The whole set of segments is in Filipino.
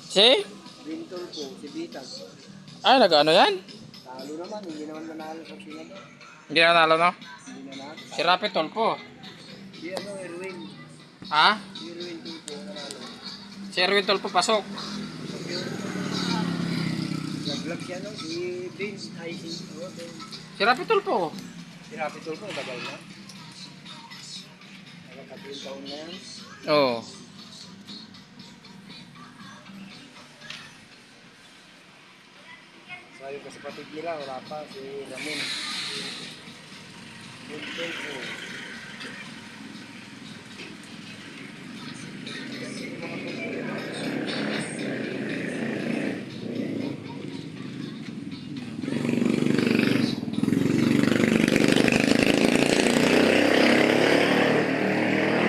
Si? Bintol po, si Bitag. Ay, nag-ano yan? Talo naman, hindi naman nanalo sa senador. Hindi na nanalo, no? Hindi nanalo. Si Rapi Tulfo. Si ano, Erwin. Ha? Si Erwin Tulfo nanalo. Si Erwin Tulfo pasok. Nag-vlog siya no, si Vince, ay si, Si Rapi Tulfo. si Rapi Tulfo, tagal na. Nakakapil taon na yan. Oo. So yung kasapatid nila, wala pa, si Ramon. Erwin Tulfo.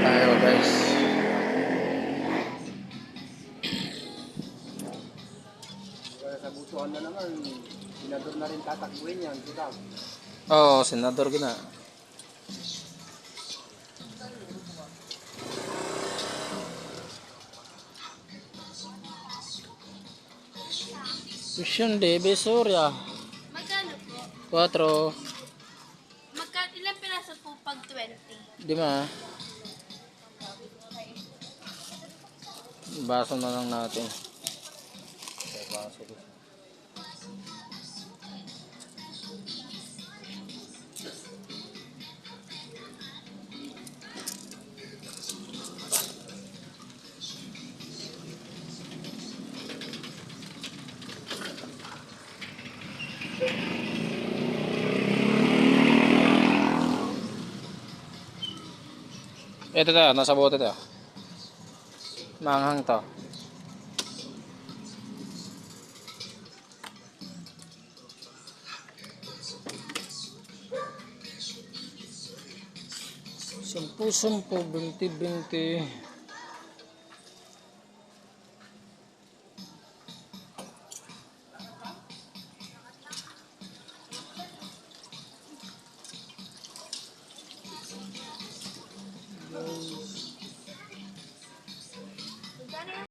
Tayo, guys. Kaya sa butuan na naman, senador na rin tatakbuhin yan, kita. Oo, senador gina. Mission de Besoria. Magkano po? 4. Ilang piraso po pag 20? 5. Baso na lang natin. Baso ko. Ito tayo, nasa bote tayo. Manghang to. Sampu, 20, 20.